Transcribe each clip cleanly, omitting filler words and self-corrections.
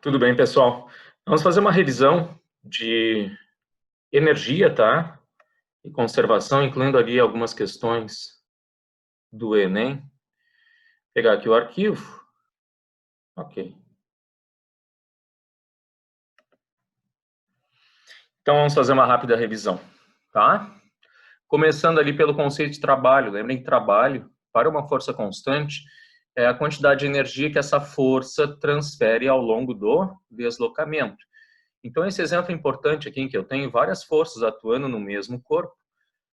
Tudo bem, pessoal? Vamos fazer uma revisão de energia, tá? E conservação, incluindo ali algumas questões do Enem. Vou pegar aqui o arquivo. Ok. Então, vamos fazer uma rápida revisão, tá? Começando ali pelo conceito de trabalho. Lembrem que trabalho, para uma força constante, é a quantidade de energia que essa força transfere ao longo do deslocamento. Então, esse exemplo é importante aqui, em que eu tenho várias forças atuando no mesmo corpo.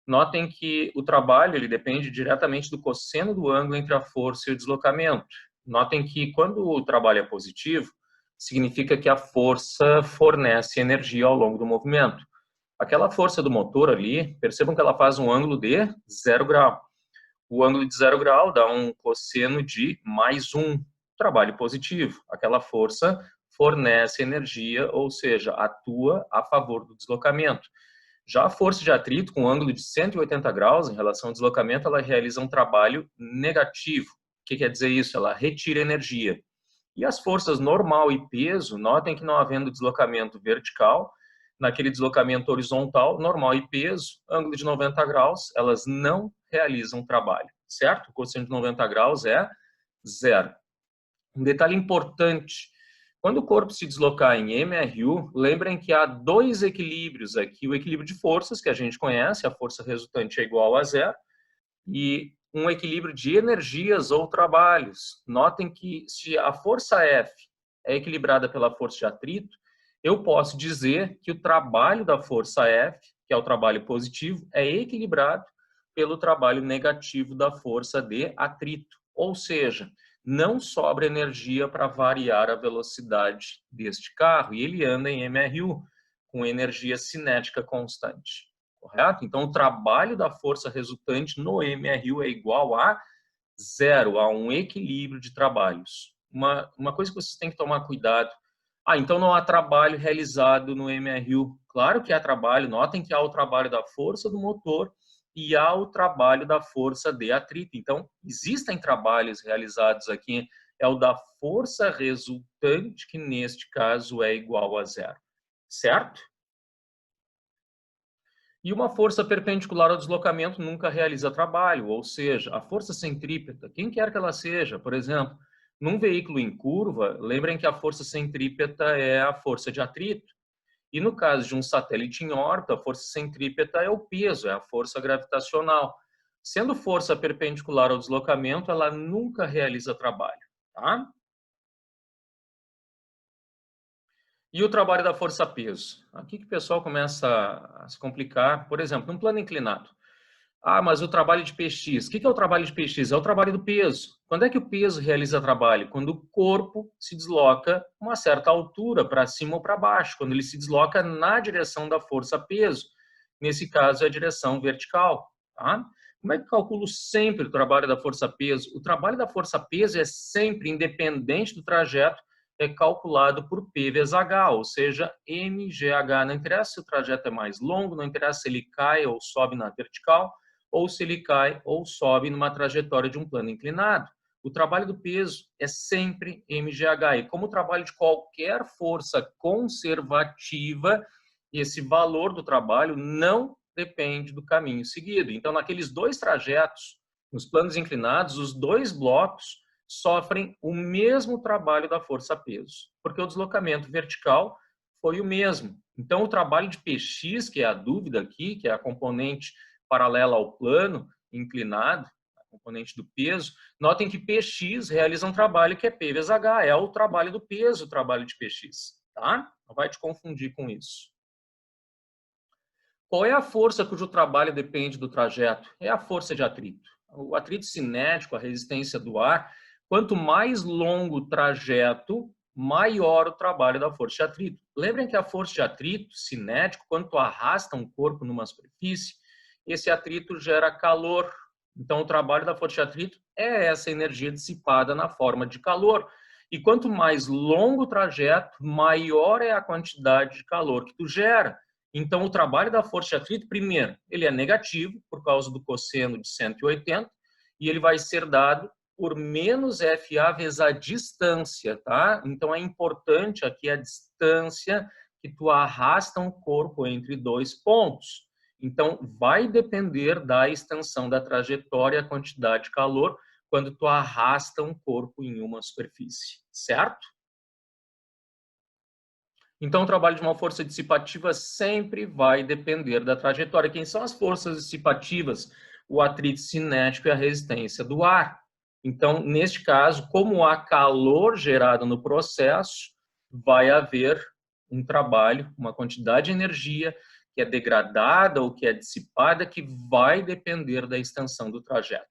Notem que o trabalho ele depende diretamente do cosseno do ângulo entre a força e o deslocamento. Notem que quando o trabalho é positivo, significa que a força fornece energia ao longo do movimento. Aquela força do motor ali, percebam que ela faz um ângulo de 0 grau. O ângulo de 0 grau dá um cosseno de +1, trabalho positivo. Aquela força fornece energia, ou seja, atua a favor do deslocamento. Já a força de atrito, com um ângulo de 180 graus em relação ao deslocamento, ela realiza um trabalho negativo. O que quer dizer isso? Ela retira energia. E as forças normal e peso, notem que não havendo deslocamento vertical, naquele deslocamento horizontal, normal e peso, ângulo de 90 graus, elas não realizam trabalho, certo? O cosseno de 90 graus é zero. Um detalhe importante, quando o corpo se deslocar em MRU, lembrem que há dois equilíbrios aqui. O equilíbrio de forças, que a gente conhece, a força resultante é igual a zero, e um equilíbrio de energias ou trabalhos. Notem que se a força F é equilibrada pela força de atrito, eu posso dizer que o trabalho da força F, que é o trabalho positivo, é equilibrado pelo trabalho negativo da força de atrito. Ou seja, não sobra energia para variar a velocidade deste carro, e ele anda em MRU, com energia cinética constante. Correto? Então, o trabalho da força resultante no MRU é igual a zero, a um equilíbrio de trabalhos. Uma coisa que vocês têm que tomar cuidado. Então não há trabalho realizado no MRU. Claro que há trabalho, notem que há o trabalho da força do motor e há o trabalho da força de atrito. Então, existem trabalhos realizados aqui, é o da força resultante, que neste caso é igual a zero. Certo? E uma força perpendicular ao deslocamento nunca realiza trabalho, ou seja, a força centrípeta, quem quer que ela seja, por exemplo, num veículo em curva, lembrem que a força centrípeta é a força de atrito. E no caso de um satélite em órbita, a força centrípeta é o peso, é a força gravitacional. Sendo força perpendicular ao deslocamento, ela nunca realiza trabalho, tá? E o trabalho da força-peso? Aqui que o pessoal começa a se complicar. Por exemplo, num plano inclinado. Mas o trabalho de PX. O que é o trabalho de PX? É o trabalho do peso. Quando é que o peso realiza trabalho? Quando o corpo se desloca uma certa altura, para cima ou para baixo. Quando ele se desloca na direção da força-peso. Nesse caso, é a direção vertical. Tá? Como é que eu calculo sempre o trabalho da força-peso? O trabalho da força-peso é sempre, independente do trajeto, é calculado por P vezes H, ou seja, mgh. Não interessa se o trajeto é mais longo, não interessa se ele cai ou sobe na vertical, ou se ele cai ou sobe numa trajetória de um plano inclinado. O trabalho do peso é sempre mgh. E como o trabalho de qualquer força conservativa, esse valor do trabalho não depende do caminho seguido. Então, naqueles dois trajetos, nos planos inclinados, os dois blocos sofrem o mesmo trabalho da força-peso, porque o deslocamento vertical foi o mesmo. Então, o trabalho de Px, que é a dúvida aqui, que é a componente paralela ao plano inclinado, a componente do peso, notem que Px realiza um trabalho que é P vezes H, é o trabalho do peso, o trabalho de Px, tá? Não vai te confundir com isso. Qual é a força cujo trabalho depende do trajeto? É a força de atrito. O atrito cinético, a resistência do ar, quanto mais longo o trajeto, maior o trabalho da força de atrito. Lembrem que a força de atrito cinético, quando tu arrasta um corpo numa superfície, esse atrito gera calor. Então, o trabalho da força de atrito é essa energia dissipada na forma de calor. E quanto mais longo o trajeto, maior é a quantidade de calor que tu gera. Então, o trabalho da força de atrito, primeiro, ele é negativo, por causa do cosseno de 180, e ele vai ser dado por menos FA vezes a distância, tá? Então, é importante aqui a distância que tu arrasta um corpo entre dois pontos. Então, vai depender da extensão da trajetória, a quantidade de calor, quando tu arrasta um corpo em uma superfície, certo? Então, o trabalho de uma força dissipativa sempre vai depender da trajetória. Quem são as forças dissipativas? O atrito cinético e a resistência do ar. Então, neste caso, como há calor gerado no processo, vai haver um trabalho, uma quantidade de energia que é degradada ou que é dissipada, que vai depender da extensão do trajeto.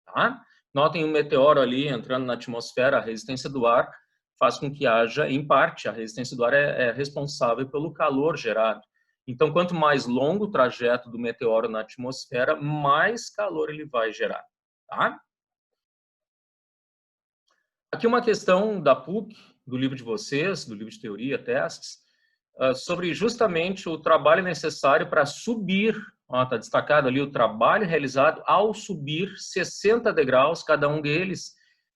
Tá? Notem um meteoro ali entrando na atmosfera, a resistência do ar faz com que haja, em parte, a resistência do ar é responsável pelo calor gerado. Então, quanto mais longo o trajeto do meteoro na atmosfera, mais calor ele vai gerar. Tá? Aqui uma questão da PUC, do livro de vocês, do livro de teoria, testes, sobre justamente o trabalho necessário para subir, está destacado ali o trabalho realizado ao subir 60 degraus, cada um deles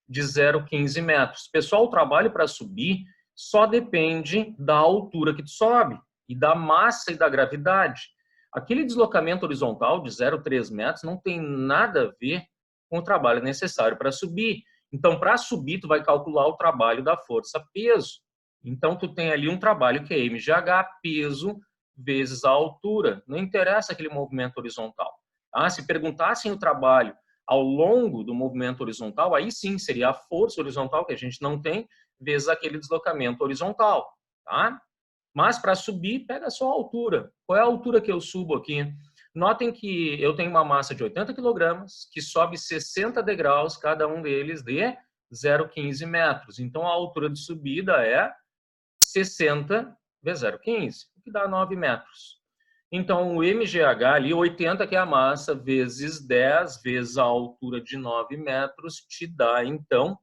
de 0,15 metros. Pessoal, o trabalho para subir só depende da altura que tu sobe e da massa e da gravidade. Aquele deslocamento horizontal de 0,3 metros não tem nada a ver com o trabalho necessário para subir. Então, para subir, tu vai calcular o trabalho da força-peso. Então, tu tem ali um trabalho que é mgh, peso, vezes a altura. Não interessa aquele movimento horizontal. Se perguntassem o trabalho ao longo do movimento horizontal, aí sim seria a força horizontal, que a gente não tem, vezes aquele deslocamento horizontal. Tá? Mas para subir, pega só a altura. Qual é a altura que eu subo aqui? Notem que eu tenho uma massa de 80 kg, que sobe 60 degraus, cada um deles de 0,15 metros. Então, a altura de subida é 60 vezes 0,15, o que dá 9 metros. Então, o mgh ali, 80, que é a massa, vezes 10, vezes a altura de 9 metros, te dá, então,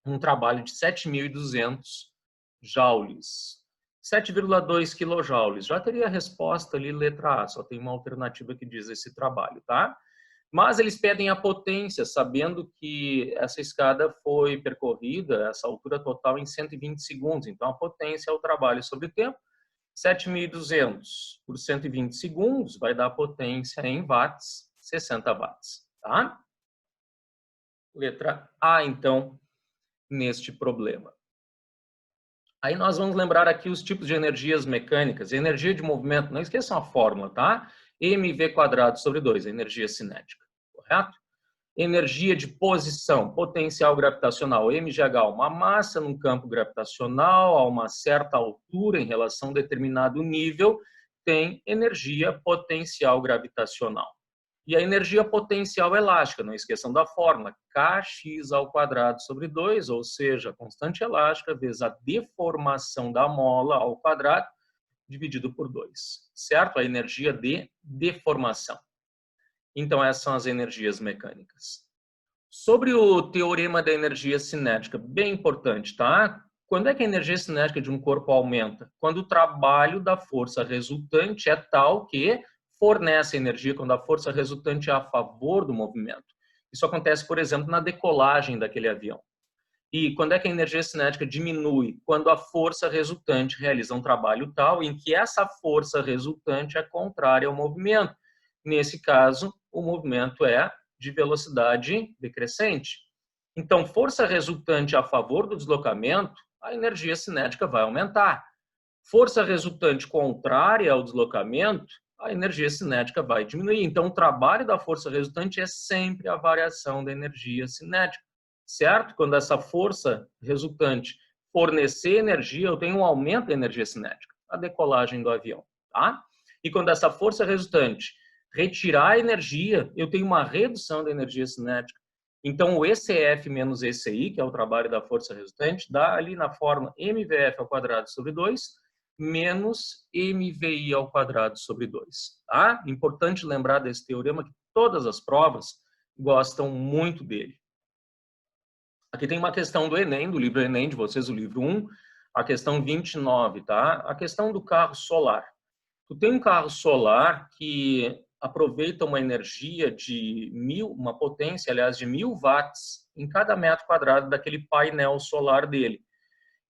um trabalho de 7.200 joules. 7,2 kJ. Já teria a resposta ali, letra A, só tem uma alternativa que diz esse trabalho, tá? Mas eles pedem a potência, sabendo que essa escada foi percorrida, essa altura total, em 120 segundos. Então, a potência é o trabalho sobre o tempo. 7.200 por 120 segundos vai dar potência em watts, 60 watts, tá? Letra A, então, neste problema. Aí nós vamos lembrar aqui os tipos de energias mecânicas. Energia de movimento, não esqueçam a fórmula, tá? mv² sobre 2, energia cinética, correto? Energia de posição, potencial gravitacional, mgh, uma massa num campo gravitacional a uma certa altura em relação a um determinado nível, tem energia potencial gravitacional. E a energia potencial elástica, não esqueçam da fórmula, kx² sobre 2, ou seja, a constante elástica vezes a deformação da mola ao quadrado, dividido por 2, certo? A energia de deformação. Então, essas são as energias mecânicas. Sobre o teorema da energia cinética, bem importante, tá? Quando é que a energia cinética de um corpo aumenta? Quando o trabalho da força resultante é tal que fornece energia, quando a força resultante é a favor do movimento. Isso acontece, por exemplo, na decolagem daquele avião. E quando é que a energia cinética diminui? Quando a força resultante realiza um trabalho tal em que essa força resultante é contrária ao movimento. Nesse caso, o movimento é de velocidade decrescente. Então, força resultante a favor do deslocamento, a energia cinética vai aumentar. Força resultante contrária ao deslocamento, a energia cinética vai diminuir. Então, o trabalho da força resultante é sempre a variação da energia cinética, certo? Quando essa força resultante fornecer energia, eu tenho um aumento da energia cinética, a decolagem do avião, tá? E quando essa força resultante retirar energia, eu tenho uma redução da energia cinética. Então, o ECF menos ECI, que é o trabalho da força resultante, dá ali na forma mvf² sobre 2 menos mvi² sobre 2. Tá? Importante lembrar desse teorema que todas as provas gostam muito dele. Aqui tem uma questão do Enem, do livro Enem de vocês, o livro 1, a questão 29, tá? A questão do carro solar. Tu tem um carro solar que aproveita uma energia de uma potência, aliás, de 1000 watts em cada metro quadrado daquele painel solar dele.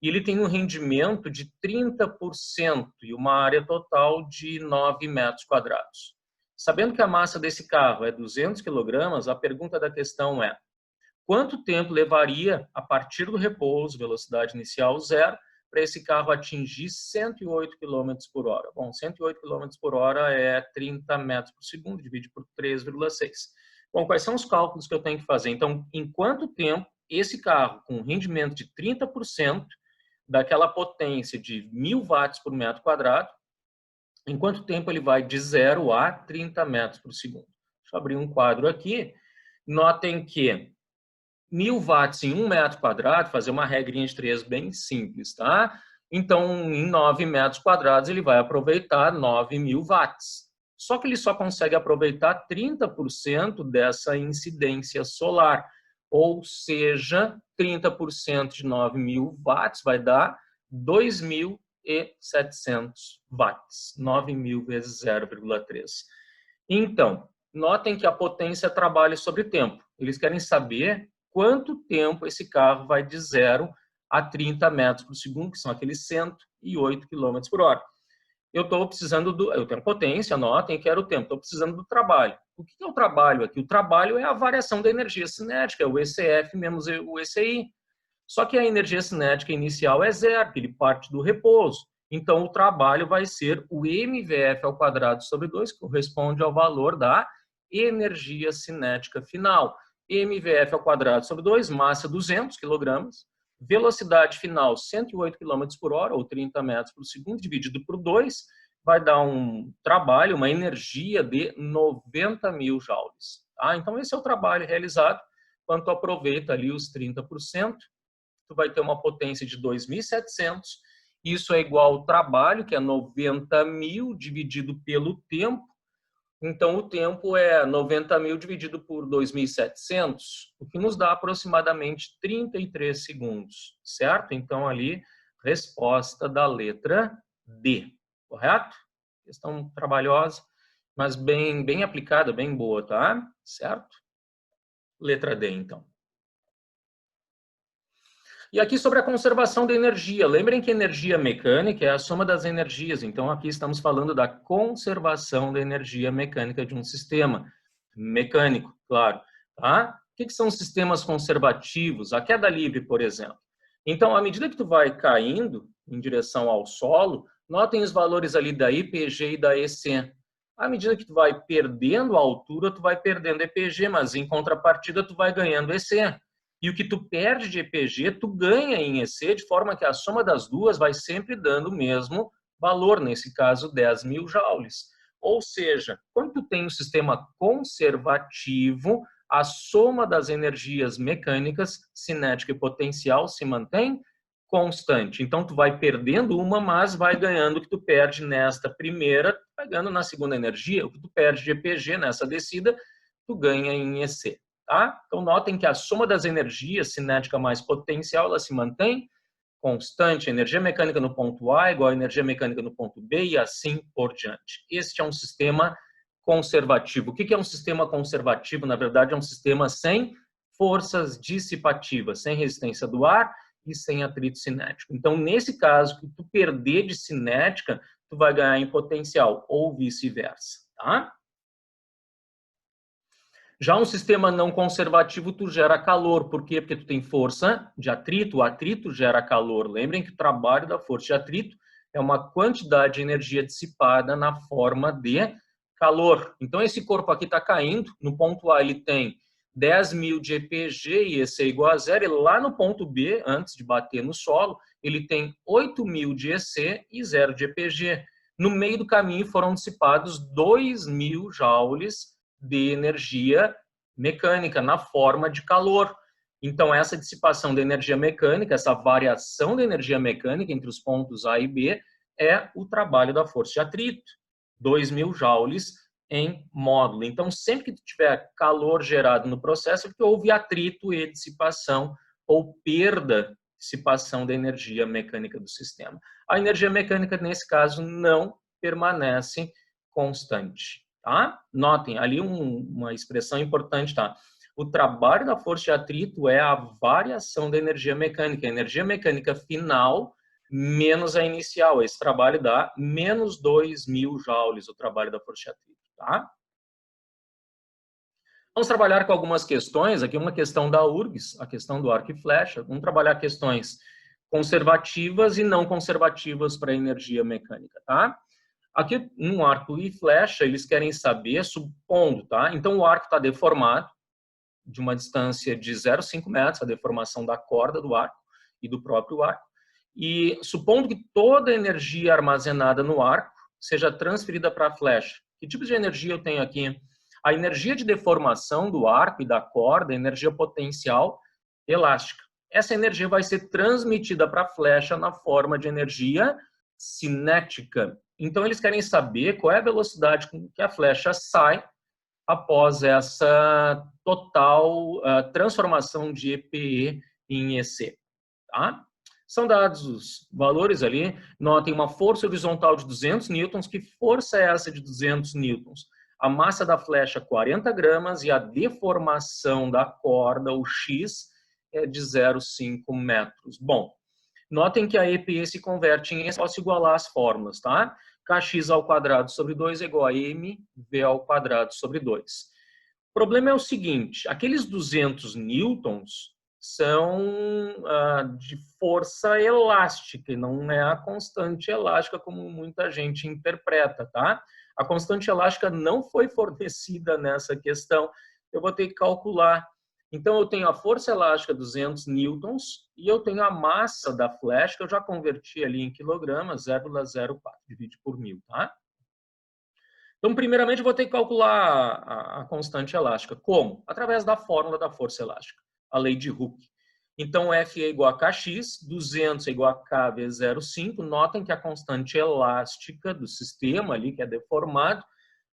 E ele tem um rendimento de 30% e uma área total de 9 metros quadrados. Sabendo que a massa desse carro é 200 kg, a pergunta da questão é: quanto tempo levaria, a partir do repouso, velocidade inicial zero, para esse carro atingir 108 km por hora? Bom, 108 km por hora é 30 metros por segundo, divide por 3,6. Bom, quais são os cálculos que eu tenho que fazer? Então, em quanto tempo esse carro, com um rendimento de 30%, daquela potência de 1000 watts por metro quadrado, em quanto tempo ele vai de 0 a 30 metros por segundo? Deixa eu abrir um quadro aqui. Notem que 1000 watts em 1 metro quadrado, fazer uma regrinha de 3 bem simples, tá? Então, em 9 metros quadrados, ele vai aproveitar 9.000 watts. Só que ele só consegue aproveitar 30% dessa incidência solar. Ou seja, 30% de 9.000 watts vai dar 2.700 watts. 9.000 vezes 0,3. Então, notem que a potência trabalha sobre tempo. Eles querem saber quanto tempo esse carro vai de 0 a 30 metros por segundo, que são aqueles 108 km por hora. Eu tenho potência, notem que era o tempo, estou precisando do trabalho. O que é o trabalho aqui? O trabalho é a variação da energia cinética, é o ECF menos o ECI. Só que a energia cinética inicial é zero, ele parte do repouso. Então, o trabalho vai ser o mVF ao quadrado sobre 2, que corresponde ao valor da energia cinética final. mVF ao quadrado sobre 2, massa 200 kg, velocidade final 108 km por hora, ou 30 metros por segundo, dividido por 2, vai dar um trabalho, uma energia de 90.000 joules. Tá? Então, esse é o trabalho realizado. Quando tu aproveita ali os 30%, tu vai ter uma potência de 2.700. Isso é igual ao trabalho, que é 90.000 dividido pelo tempo. Então, o tempo é 90.000 dividido por 2.700, o que nos dá aproximadamente 33 segundos, certo? Então, ali, resposta da letra D, correto? Questão trabalhosa, mas bem aplicada, bem boa, tá? Certo? Letra D, então. E aqui sobre a conservação da energia. Lembrem que energia mecânica é a soma das energias. Então, aqui estamos falando da conservação da energia mecânica de um sistema mecânico, claro. Tá? O que são sistemas conservativos? A queda livre, por exemplo. Então, à medida que tu vai caindo em direção ao solo, notem os valores ali da IPG e da EC. À medida que tu vai perdendo a altura, tu vai perdendo EPG, mas em contrapartida tu vai ganhando EC. E o que tu perde de EPG, tu ganha em EC, de forma que a soma das duas vai sempre dando o mesmo valor, nesse caso 10.000 joules. Ou seja, quando tu tem um sistema conservativo, a soma das energias mecânicas, cinética e potencial, se mantém constante. Então, tu vai perdendo uma, mas vai ganhando o que tu perde nesta primeira, vai ganhando na segunda energia. O que tu perde de EPG nessa descida, tu ganha em EC. Tá? Então, notem que a soma das energias, cinética mais potencial, ela se mantém constante. A energia mecânica no ponto A igual a energia mecânica no ponto B e assim por diante. Este é um sistema conservativo. O que é um sistema conservativo? Na verdade, é um sistema sem forças dissipativas, sem resistência do ar e sem atrito cinético. Então, nesse caso, que tu perder de cinética, tu vai ganhar em potencial, ou vice-versa. Tá? Já um sistema não conservativo, tu gera calor. Por quê? Porque tu tem força de atrito, o atrito gera calor. Lembrem que o trabalho da força de atrito é uma quantidade de energia dissipada na forma de calor. Então, esse corpo aqui está caindo. No ponto A, ele tem 10.000 de EPG e EC igual a zero. E lá no ponto B, antes de bater no solo, ele tem 8.000 de EC e 0 de EPG. No meio do caminho foram dissipados 2.000 joules de energia mecânica na forma de calor. Então, essa dissipação da energia mecânica, essa variação da energia mecânica entre os pontos A e B é o trabalho da força de atrito, 2.000 joules em módulo. Então, sempre que tiver calor gerado no processo, é porque houve atrito e dissipação ou perda, dissipação da energia mecânica do sistema. A energia mecânica, nesse caso, não permanece constante. tá? Notem, ali uma expressão importante, tá? O trabalho da força de atrito é a variação da energia mecânica. A energia mecânica final menos a inicial. Esse trabalho dá menos 2.000 joules, o trabalho da força de atrito, tá? Vamos trabalhar com algumas questões. Aqui uma questão da URGS, a questão do arco e flecha. Vamos trabalhar questões conservativas e não conservativas para a energia mecânica, tá? Aqui, no arco e flecha, eles querem saber, supondo, tá? Então, o arco está deformado de uma distância de 0,5 metros, a deformação da corda do arco e do próprio arco. E supondo que toda a energia armazenada no arco seja transferida para a flecha. Que tipo de energia eu tenho aqui? A energia de deformação do arco e da corda, energia potencial elástica. Essa energia vai ser transmitida para a flecha na forma de energia cinética. Então, eles querem saber qual é a velocidade com que a flecha sai após essa total transformação de EPE em EC. Tá? São dados os valores ali. Notem uma força horizontal de 200 newtons. Que força é essa de 200 newtons? A massa da flecha, 40 gramas, e a deformação da corda, o X, é de 0,5 metros. Bom, notem que a EPE se converte em... Posso igualar as fórmulas, tá? Kx ao quadrado sobre 2 é igual a mv ao quadrado sobre 2. O problema é o seguinte, aqueles 200 newtons são de força elástica, e não é a constante elástica como muita gente interpreta, tá? A constante elástica não foi fornecida nessa questão, eu vou ter que calcular. Então, eu tenho a força elástica 200 newtons e eu tenho a massa da flecha, que eu já converti ali em quilogramas, 0,04, divide por 1000, tá? Então, primeiramente, eu vou ter que calcular a constante elástica. Como? Através da fórmula da força elástica, a lei de Hooke. Então, F é igual a Kx, 200 é igual a K vezes 0,5. Notem que a constante elástica do sistema ali, que é deformado,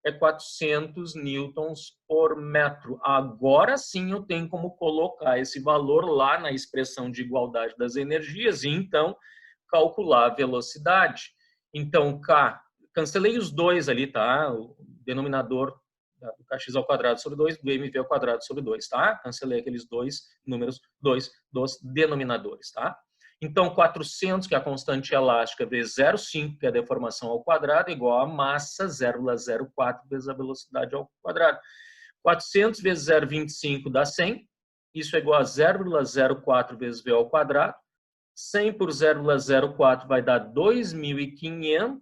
é 400 newtons por metro. Agora sim eu tenho como colocar esse valor lá na expressão de igualdade das energias e então calcular a velocidade. Então, K, cancelei os dois ali, tá? O denominador do Kx ao quadrado sobre 2, do mv ao quadrado sobre 2, tá? Cancelei aqueles dois números, dois dos denominadores, tá? Então, 400, que é a constante elástica, vezes 0,5, que é a deformação ao quadrado, igual a massa, 0,04 vezes a velocidade ao quadrado. 400 vezes 0,25 dá 100. Isso é igual a 0,04 vezes v ao quadrado. 100 por 0,04 vai dar 2.500.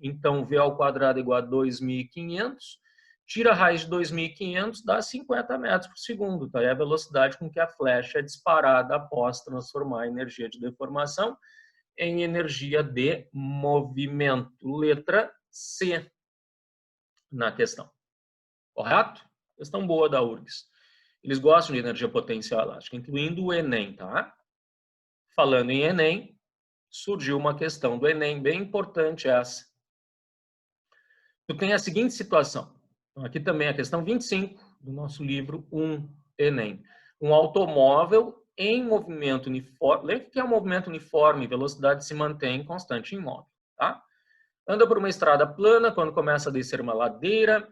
Então, v ao quadrado é igual a 2.500. Tira a raiz de 2.500, dá 50 metros por segundo. Tá? É a velocidade com que a flecha é disparada após transformar a energia de deformação em energia de movimento. Letra C na questão. Correto? Questão boa da URGS. Eles gostam de energia potencial elástica, incluindo o Enem, tá? Falando em Enem, surgiu uma questão do Enem bem importante essa. Tu tem a seguinte situação. Então, aqui também a questão 25 do nosso livro 1 Enem. Um automóvel em movimento uniforme. Lembra que é um movimento uniforme, velocidade se mantém constante em imóvel, tá? Anda por uma estrada plana, quando começa a descer uma ladeira.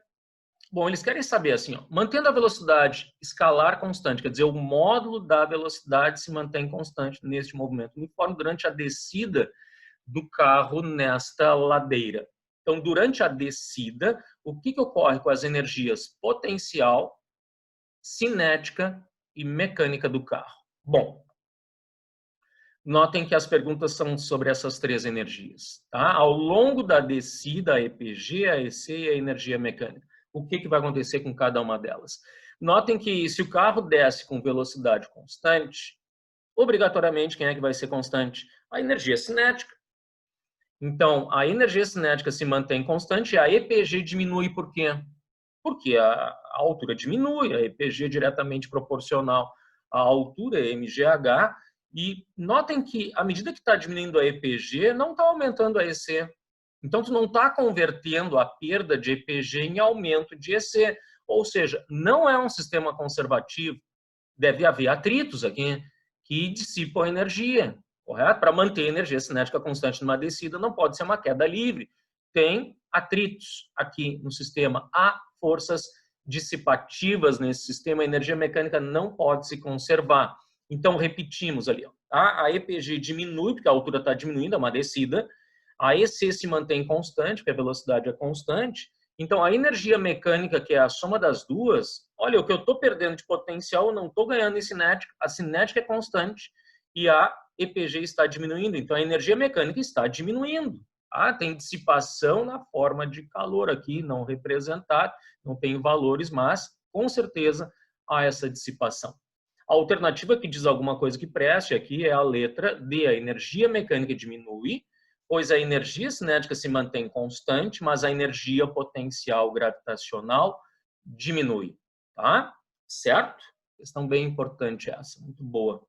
Bom, eles querem saber assim, ó, mantendo a velocidade escalar constante, quer dizer, o módulo da velocidade se mantém constante neste movimento uniforme durante a descida do carro nesta ladeira. Então, durante a descida, o que ocorre com as energias potencial, cinética e mecânica do carro? Bom, notem que as perguntas são sobre essas três energias. Tá? Ao longo da descida, a EPG, a EC e a energia mecânica. O que vai acontecer com cada uma delas? Notem que se o carro desce com velocidade constante, obrigatoriamente, quem é que vai ser constante? A energia cinética. Então, a energia cinética se mantém constante e a EPG diminui por quê? Porque a altura diminui, a EPG é diretamente proporcional à altura, mgh, e notem que, à medida que está diminuindo a EPG, não está aumentando a EC. Então, tu não está convertendo a perda de EPG em aumento de EC. Ou seja, não é um sistema conservativo. Deve haver atritos aqui que dissipam a energia. Correto? Para manter a energia cinética constante numa descida, não pode ser uma queda livre. tem atritos aqui no sistema, há forças dissipativas nesse sistema, a energia mecânica não pode se conservar. Então, repetimos ali, ó, tá? A EPG diminui, porque a altura está diminuindo, é uma descida, a EC se mantém constante, porque a velocidade é constante. Então, a energia mecânica, que é a soma das duas, olha, o que eu estou perdendo de potencial, eu não estou ganhando em cinética, a cinética é constante e a EPG está diminuindo, então a energia mecânica está diminuindo. Ah, tem dissipação na forma de calor aqui, não representado, não tem valores, mas com certeza há essa dissipação. A alternativa que diz alguma coisa que preste aqui é a letra D, a energia mecânica diminui, pois a energia cinética se mantém constante, mas a energia potencial gravitacional diminui, tá? Certo? Questão bem importante essa, muito boa,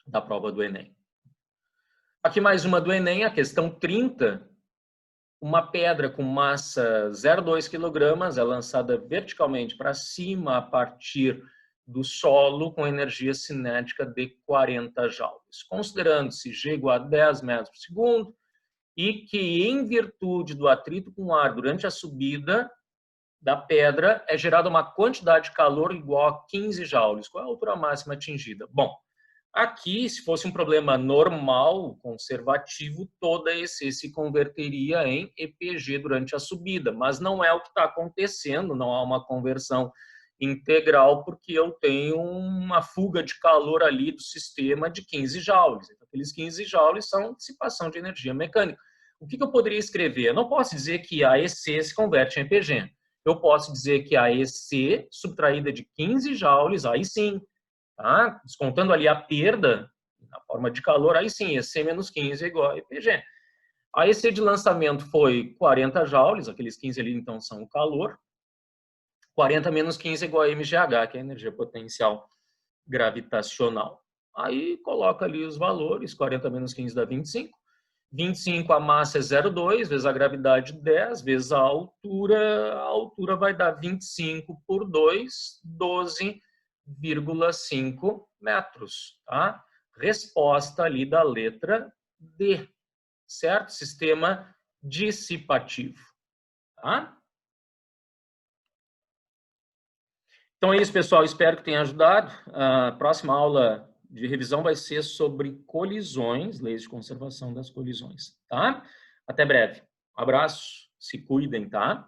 da prova do Enem. Aqui mais uma do Enem, a questão 30. Uma pedra com massa 0,2 kg é lançada verticalmente para cima a partir do solo com energia cinética de 40 joules. Considerando-se G igual a 10 metros por segundo e que, em virtude do atrito com o ar durante a subida da pedra, é gerada uma quantidade de calor igual a 15 joules. Qual é a altura máxima atingida? Bom, aqui, se fosse um problema normal, conservativo, toda EC se converteria em EPG durante a subida, mas não é o que está acontecendo, não há uma conversão integral, porque eu tenho uma fuga de calor ali do sistema de 15 joules. Então, aqueles 15 joules são dissipação de energia mecânica. O que eu poderia escrever? Eu não posso dizer que a EC se converte em EPG. Eu posso dizer que a EC subtraída de 15 joules, aí sim, tá? Descontando ali a perda na forma de calor, aí sim, EC menos 15 é igual a EPG. A EC de lançamento foi 40 joules, aqueles 15 ali então são o calor. 40 menos 15 é igual a MGH, que é a energia potencial gravitacional. Aí coloca ali os valores, 40 menos 15 dá 25. 25 a massa é 0,2, vezes a gravidade 10, vezes a altura vai dar 25 por 2, 12,5 metros. Tá? Resposta ali da letra D, certo? Sistema dissipativo. Tá? Então é isso, pessoal. Espero que tenha ajudado. A próxima aula de revisão vai ser sobre colisões, leis de conservação das colisões, tá? Até breve. Um abraço, se cuidem, tá?